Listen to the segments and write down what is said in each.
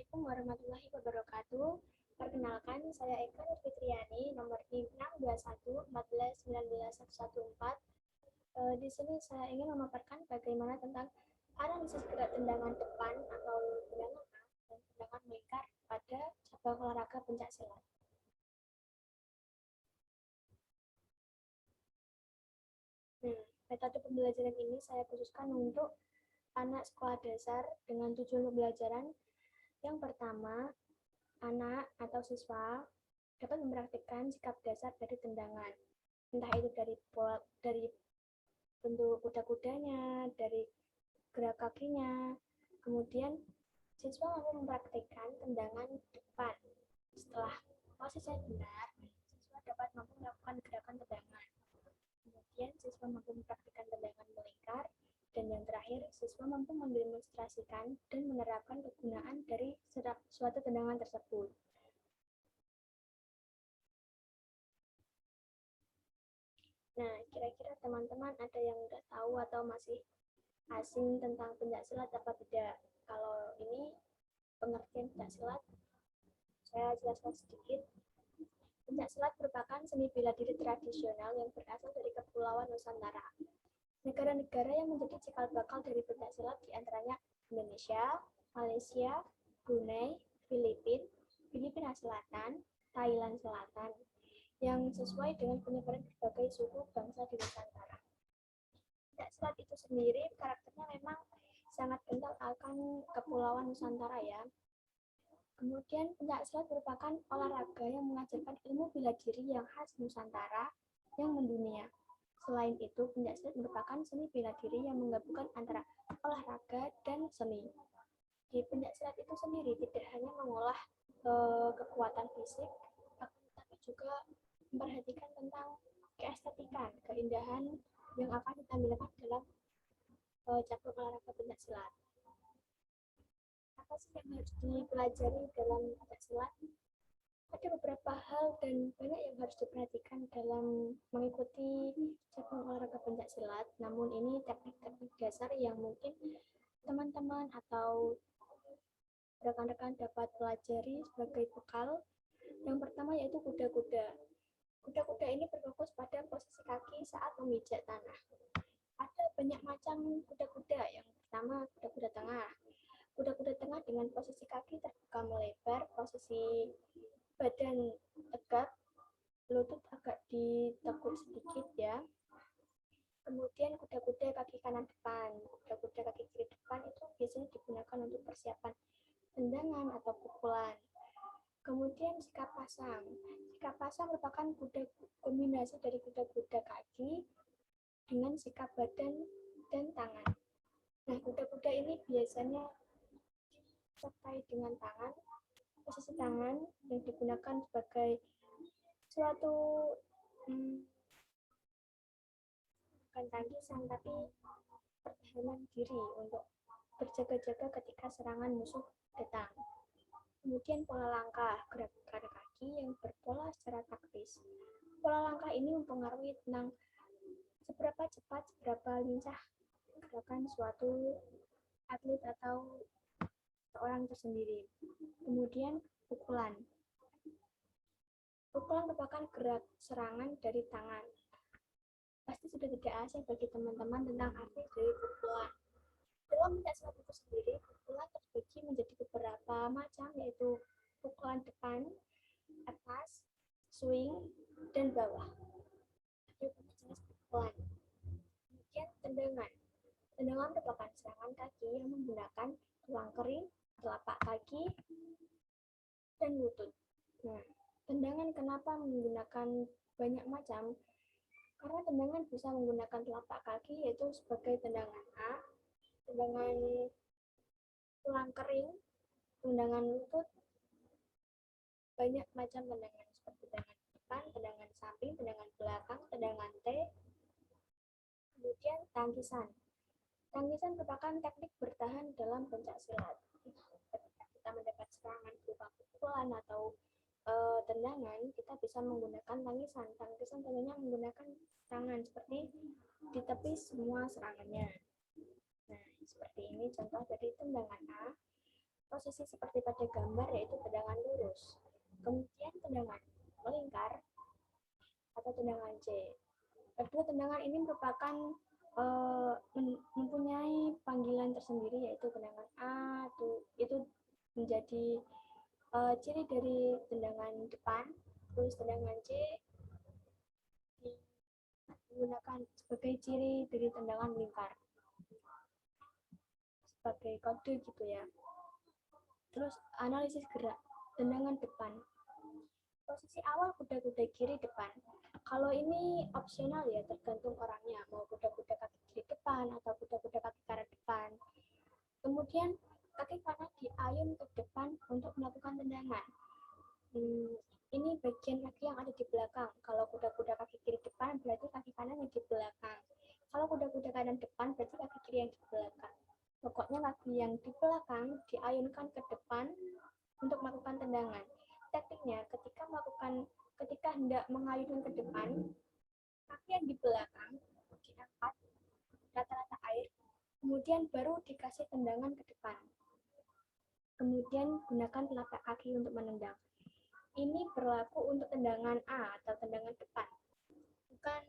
Assalamualaikum warahmatullahi wabarakatuh. Perkenalkan, saya Eka Fitriani, nomor 621 14 19 114. Di sini saya ingin memaparkan bagaimana tentang analisis gerak tendangan depan atau tendangan A dan tendangan melingkar pada cabang olahraga pencaksilat. Metode pembelajaran ini saya khususkan untuk anak sekolah dasar dengan tujuan pembelajaran. Yang pertama, anak atau siswa dapat mempraktikkan sikap dasar dari tendangan, entah itu dari bentuk kuda-kudanya, dari gerak kakinya. Kemudian siswa mampu mempraktikkan tendangan depan. Setelah posisinya benar, siswa dapat mampu melakukan gerakan tendangan. Kemudian siswa mampu mempraktikkan tendangan melingkar. Dan yang terakhir, siswa mampu mendemonstrasikan dan menerapkan kegunaan dari suatu tendangan tersebut. Nah, kira-kira teman-teman ada yang nggak tahu atau masih asing tentang pencaksilat apa tidak? Kalau ini pengertian pencaksilat, saya jelaskan sedikit. Pencaksilat merupakan seni bela diri tradisional yang berasal dari Kepulauan Nusantara. Negara-negara yang menjadi cikal bakal dari pencaksilat diantaranya Indonesia, Malaysia, Brunei, Filipina Selatan, Thailand Selatan, yang sesuai dengan penyebaran berbagai suku bangsa di Nusantara. Pencaksilat itu sendiri karakternya memang sangat kental akan Kepulauan Nusantara ya. Kemudian pencaksilat merupakan olahraga yang mengajarkan ilmu bela diri yang khas Nusantara yang mendunia. Selain itu, pencaksilat merupakan seni bela diri yang menggabungkan antara olahraga dan seni. Di pencaksilat itu sendiri tidak hanya mengolah kekuatan fisik, tapi juga memperhatikan tentang keestetikan, keindahan yang akan ditampilkan dalam cabang olahraga pencaksilat. Apa sih yang harus dipelajari dalam pencaksilat? Ada beberapa hal dan banyak yang harus diperhatikan dalam mengikuti cabang olahraga pencaksilat. Namun ini teknik-teknik dasar yang mungkin teman-teman atau rekan-rekan dapat pelajari sebagai bekal. Yang pertama yaitu kuda-kuda. Kuda-kuda ini berfokus pada posisi kaki saat memijak tanah. Ada banyak macam kuda-kuda. Yang pertama kuda-kuda tengah. Kuda-kuda tengah dengan posisi kaki terbuka melebar, posisi badan tegak, lutut agak ditekuk sedikit ya. Kemudian kuda-kuda kaki kanan depan, kuda-kuda kaki kiri depan itu biasanya digunakan untuk persiapan tendangan atau pukulan. Kemudian sikap pasang. Sikap pasang merupakan kombinasi dari kuda-kuda kaki dengan sikap badan dan tangan. Nah, kuda-kuda ini biasanya disertai dengan tangan, posisi tangan yang digunakan sebagai suatu bukan tangkisan tapi pertahanan diri untuk berjaga-jaga ketika serangan musuh datang. Kemudian pola langkah, gerakan kaki yang berpola secara taktis. Pola langkah ini mempengaruhi tentang seberapa cepat, seberapa lincah gerakan suatu atlet atau seorang tersendiri. Kemudian pukulan. Pukulan merupakan gerak serangan dari tangan. Pasti sudah tidak asing bagi teman-teman tentang arti dari pukulan. Dalam pencaksilat itu sendiri, pukulan terbagi menjadi beberapa macam, yaitu pukulan depan, atas, swing, dan bawah. Ada banyak jenis pukulan. Kemudian tendangan. Tendangan merupakan serangan kaki yang menggunakan tulang kering, telapak kaki, dan lutut. Nah, tendangan kenapa menggunakan banyak macam? Karena tendangan bisa menggunakan telapak kaki, yaitu sebagai tendangan A, tendangan tulang kering, tendangan lutut, banyak macam tendangan seperti tendangan depan, tendangan samping, tendangan belakang, tendangan T. Kemudian tangkisan. Tangkisan merupakan teknik bertahan dalam pencaksilat. Ketika kita mendapat serangan berupa pukulan atau tendangan, kita bisa menggunakan tangkisan. Tangkisan tentunya menggunakan tangan seperti ditepis semua serangannya. Nah, seperti ini contoh dari tendangan A. posisi seperti pada gambar yaitu tendangan lurus. Kemudian tendangan melingkar atau tendangan C. Kedua tendangan ini merupakan mempunyai panggilan tersendiri yaitu tendangan A itu menjadi ciri dari tendangan depan, terus tendangan C digunakan sebagai ciri dari tendangan melingkar sebagai kode gitu ya. Terus analisis gerak tendangan depan. Posisi awal kuda-kuda kiri depan. Kalau ini opsional ya, tergantung orangnya mau kuda-kuda kaki kiri depan atau kuda-kuda kaki kanan depan. Kemudian kaki kanan diayun ke depan untuk melakukan tendangan. Ini bagian kaki yang ada di belakang. Kalau kuda-kuda kaki kiri depan berarti kaki kanan yang di belakang. Kalau kuda-kuda kanan depan berarti kaki kiri yang di belakang. Pokoknya kaki yang di belakang diayunkan ke depan untuk melakukan tendangan. Tekniknya ketika hendak mengayunkan ke depan, kaki yang di belakang diangkat rata-rata air, kemudian baru dikasih tendangan ke depan. Kemudian gunakan telapak kaki untuk menendang. Ini berlaku untuk tendangan A atau tendangan depan. Bukan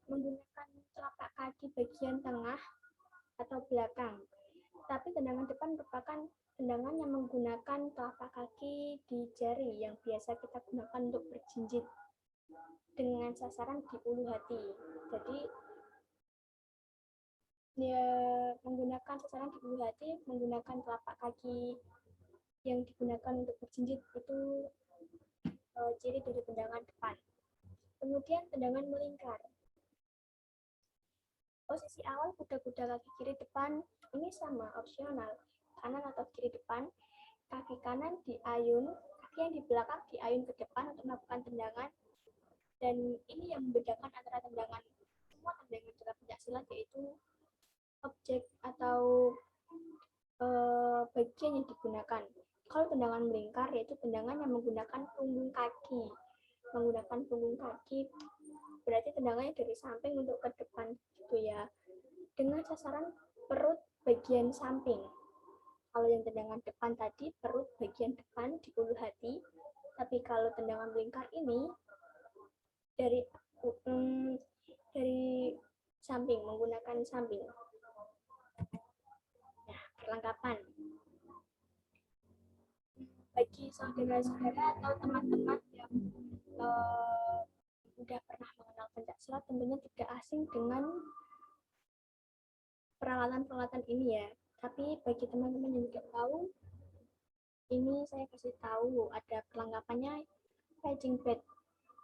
menggunakan telapak kaki bagian tengah atau belakang. Tapi tendangan depan merupakan tendangan yang menggunakan telapak kaki di jari yang biasa kita gunakan untuk berjinjit dengan sasaran di ulu hati. Jadi ya menggunakan sasaran di ulu hati, menggunakan telapak kaki yang digunakan untuk berjinjit itu ciri dari tendangan depan. Kemudian tendangan melingkar. Posisi awal kuda-kuda kaki kiri depan ini sama, opsional. Kanan atau kiri depan, kaki kanan diayun, kaki yang di belakang diayun ke depan untuk melakukan tendangan. Dan ini yang membedakan antara tendangan semua tendangan dalam pencaksilat, yaitu objek atau bagian yang digunakan. Kalau tendangan melingkar yaitu tendangan yang menggunakan punggung kaki. Menggunakan punggung kaki berarti tendangannya dari samping untuk ke depan gitu ya. Dengan sasaran perut bagian samping. Kalau yang tendangan depan tadi perut bagian depan di ulu hati, tapi kalau tendangan melingkar ini dari samping, menggunakan samping. Nah, perlengkapan. Bagi saudara-saudara atau teman-teman yang sudah pernah mengenal pencaksilat tentunya tidak asing dengan peralatan-peralatan ini ya. Tapi bagi teman-teman yang tidak tahu, ini saya kasih tahu ada perlengkapannya, catching bed.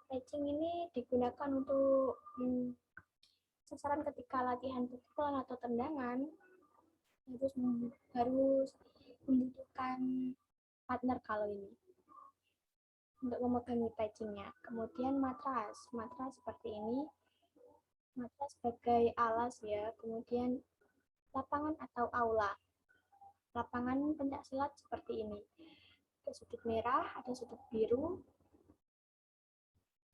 Catching ini digunakan untuk sasaran ketika latihan pukulan atau tendangan, harus membutuhkan partner kalau ini untuk memegangi catchingnya. Kemudian matras seperti ini, matras sebagai alas ya. Kemudian lapangan atau aula, lapangan pencaksilat seperti ini. Ada sudut merah, ada sudut biru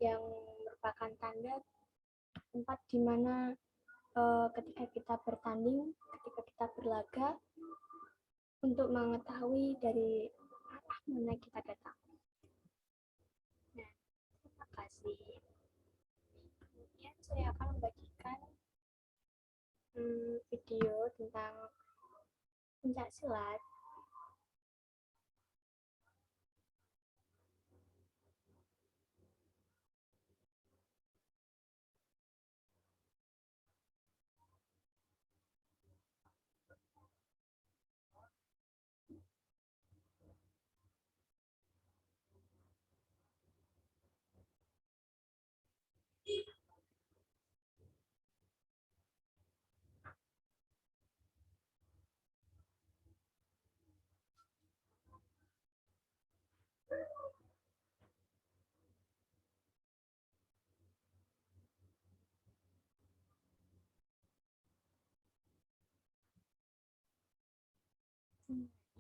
yang merupakan tanda tempat di mana ketika kita bertanding, ketika kita berlaga, untuk mengetahui dari arah mana kita datang. Nah, terima kasih. Kemudian saya akan membagikan video tentang pencaksilat.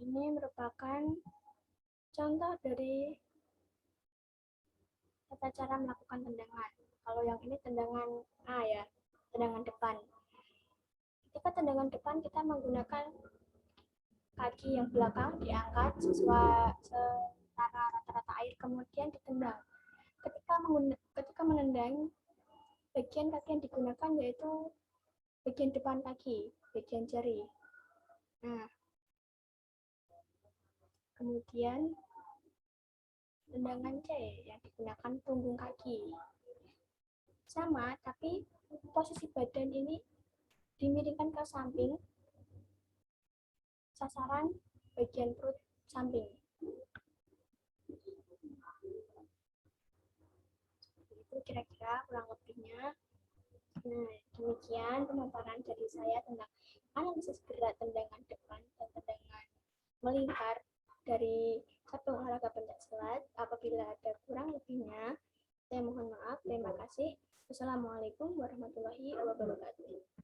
Ini merupakan contoh dari tata cara melakukan tendangan. Kalau yang ini tendangan A ya, tendangan depan. Ketika tendangan depan kita menggunakan kaki yang belakang diangkat sesuai setara rata-rata air, kemudian ditendang. Ketika menendang, bagian kaki yang digunakan yaitu bagian depan kaki, bagian jari. Nah, kemudian tendangan C yang digunakan punggung kaki. Sama, tapi posisi badan ini dimiringkan ke samping, sasaran bagian perut samping. Itu kira-kira kurang lebihnya. Nah, demikian pemaparan dari saya tentang analisis gerak tendangan depan dan tendangan melingkar dari satu olahraga pencaksilat. Apabila ada kurang lebihnya, saya mohon maaf. Terima kasih. Wassalamualaikum warahmatullahi wabarakatuh.